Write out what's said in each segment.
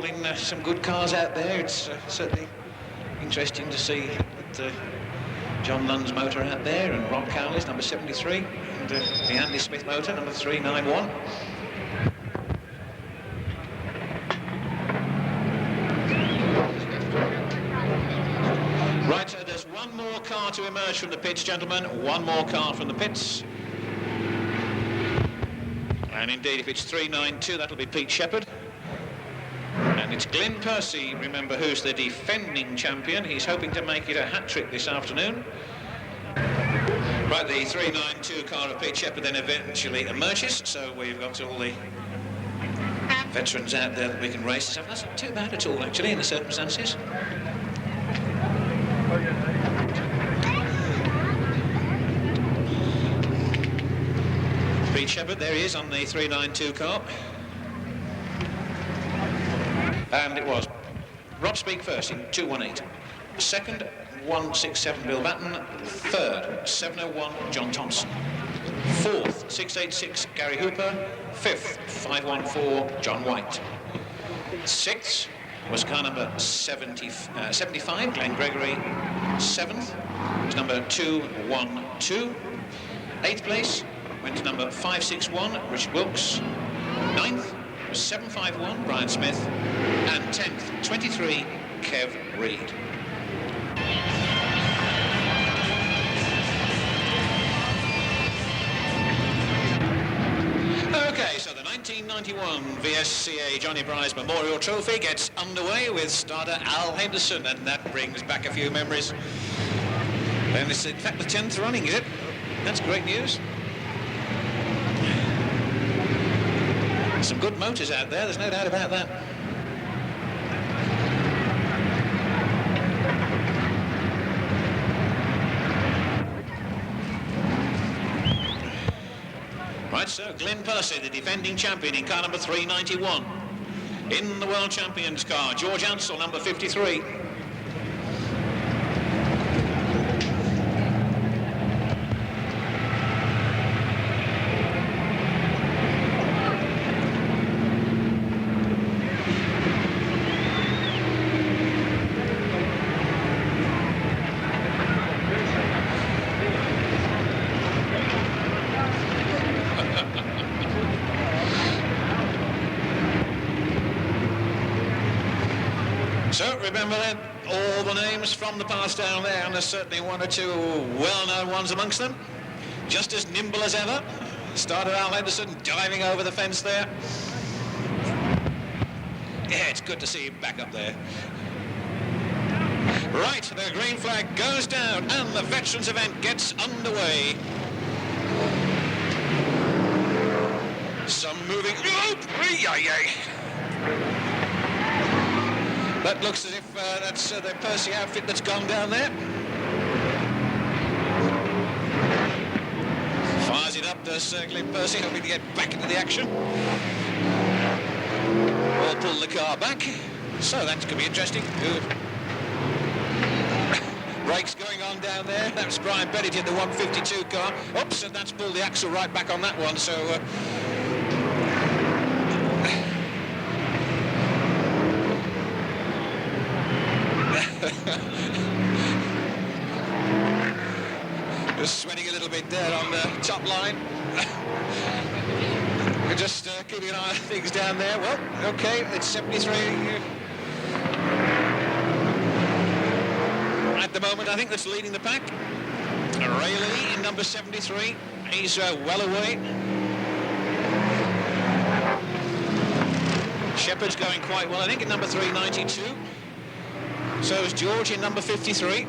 in some good cars out there. It's certainly interesting to see that, John Lunn's motor out there, and Rob Cowley's number 73, and the Andy Smith motor, number 391. Right, so there's one more car to emerge from the pits, gentlemen. One more car from the pits. And indeed, if it's 392, that'll be Pete Shepherd. And it's Glyn Pursey, remember, who's the defending champion. He's hoping to make it a hat-trick this afternoon. Right, the 392 car of Pete Shepherd then eventually emerges, so we've got all the veterans out there that we can race. So that's not too bad at all, actually, in the circumstances. Pete Shepherd, there he is on the 392 car. And it was Rob Speak first in 218. Second, 167 Bill Batten. Third, 701 John Thompson. Fourth, 686 Gary Hooper. Fifth, 514 John White. Sixth was car number 75 Glenn Gregory. Seventh was number 212. Eighth place went to number 561 Richard Wilkes. Ninth was 751 Bryan Smith, and 10th 23 Kev Reed. Okay, so the 1991 VSCA Johnny Bryce Memorial Trophy gets underway with starter Al Henderson, and that brings back a few memories. And it's in fact the 10th running, is it? That's great news. Some good motors out there, there's no doubt about that. Right, so Glyn Pursey, the defending champion in car number 391. In the World Champions car, George Ansell, number 53. So remember then, all the names from the past down there, and there's certainly one or two well-known ones amongst them. Just as nimble as ever, starter Al Henderson diving over the fence there. Yeah, it's good to see him back up there. Right, the green flag goes down and the Veterans event gets underway. Some moving. That looks as if that's the Pursey outfit that's gone down there. Fires it up, does Glyn Pursey, hoping to get back into the action. We'll pull the car back. So that could be interesting. Good. Brakes going on down there. That was Brian Bennett in the 152 car. Oops, and that's pulled the axle right back on that one. So just sweating a little bit there on the top line. We're just keeping an eye on things down there. Well, okay, it's 73. At the moment, I think that's leading the pack. Leigh in number 73. He's well away. Shepherd's going quite well, I think, in number 392. So is George in number 53.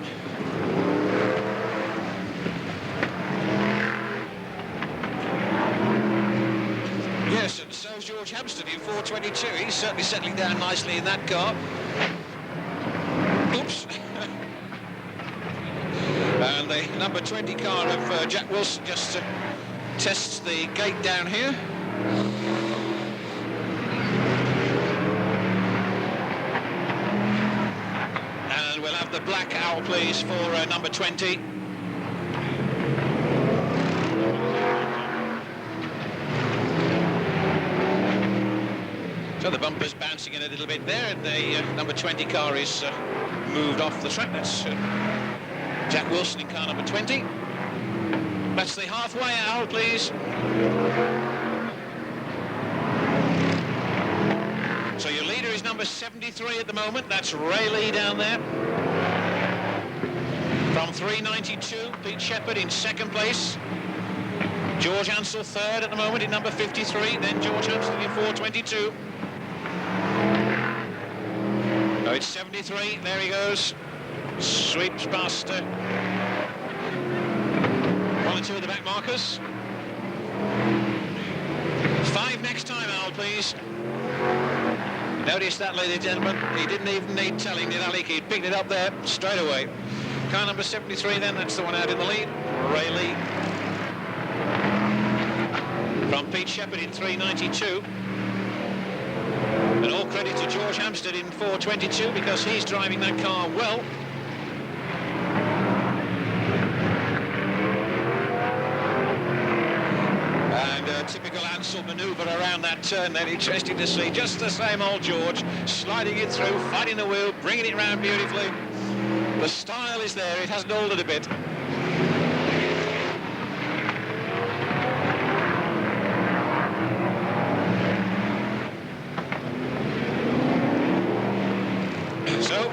Yes, and so is George Hamstead in 422. He's certainly settling down nicely in that car. Oops. And the number 20 car of Jack Wilson just tests the gate down here. And we'll have the black owl, please, for number 20. So the bumpers bouncing racing in a little bit there, and the number 20 car is moved off the track. That's Jack Wilson in car number 20. That's the halfway out, please. So your leader is number 73 at the moment. That's Leigh down there. From 392, Pete Shepherd in second place. George Ansell third at the moment in number 53. Then George Hamstead in 422. Oh, it's 73. There he goes. Sweeps past one or two of the back markers. 5 next time, Al, please. Notice that, ladies and gentlemen. He didn't even need telling, did Ali? He picked it up there straight away. Car number 73 then, that's the one out in the lead. Leigh. From Pete Shepherd in 392. And all credit to George Hamstead in 422 because he's driving that car well. And a typical Ansell manoeuvre around that turn then. Interesting to see. Just the same old George, sliding it through, fighting the wheel, bringing it round beautifully. The style is there, it hasn't altered a bit. So,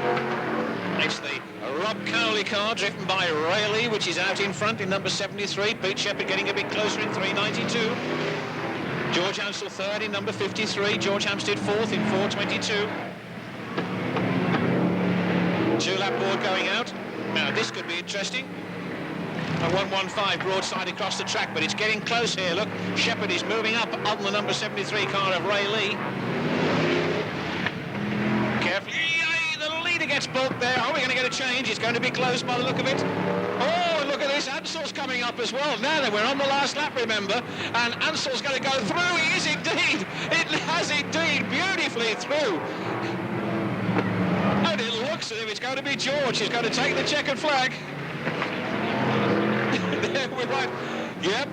it's the Rob Cowley car driven by Leigh, which is out in front in number 73. Pete Shepherd getting a bit closer in 392. George Ansell third in number 53. George Hamstead fourth in 422. 2-lap board going out. Now this could be interesting. A 115 broadside across the track, but it's getting close here. Look, Shepherd is moving up on the number 73 car of Leigh. Carefully, the leader gets bulked there. Oh, we're going to get a change. It's going to be close by the look of it. Oh, and look at this. Ansell's coming up as well. Now that we're on the last lap, remember, and Ansell's going to go through. He is indeed. It has indeed beautifully through. And it looks as if it's going to be George. He's going to take the checkered flag. There we're right. Yep.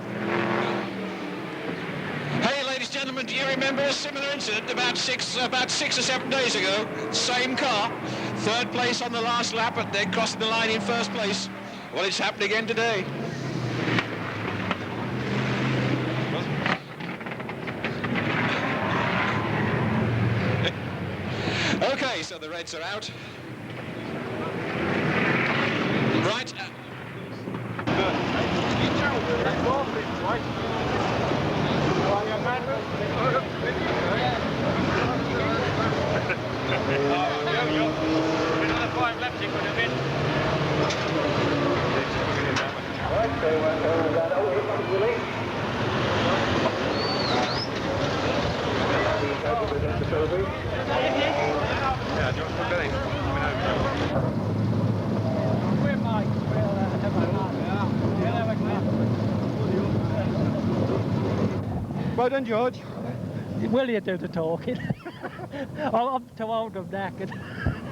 Hey, ladies and gentlemen, do you remember a similar incident about six or 7 days ago? Same car, third place on the last lap, and then crossing the line in first place. Well, it's happened again today. Okay, so the Reds are out. Right. Well done, George. Will you do the talking? I'm too old, I'm knackered.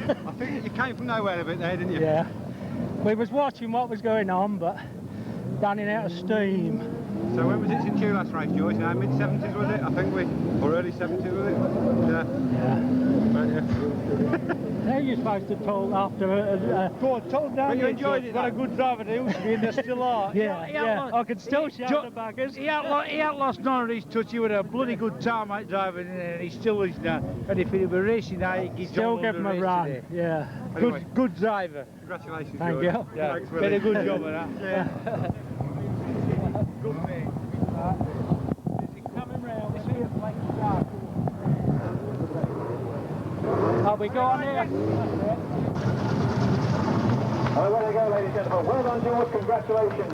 I think you came from nowhere a bit there, didn't you? Yeah. We was watching what was going on, but running out of steam. So when was it since you last raced, George? Now, mid-70s was it? I think or early 70s was it? Yeah. Right, yeah. How are you supposed to talk after Go on, talk down. But you enjoyed it. Got a good driver they used to be, and they still are. Yeah. I can still shout the buggers. He ain't lost none of his touch. He was a bloody good tarmac driver, and he still is now. And if he were racing now, he'd still give him a run. Today. Yeah. Anyway, good driver. Congratulations, Thank George. you. Yeah. Thanks, Willie. Did a good job of that. Yeah. Good mate. Coming round. Oh, we go on here. Oh, there you go, ladies and gentlemen. Well done, George. Congratulations.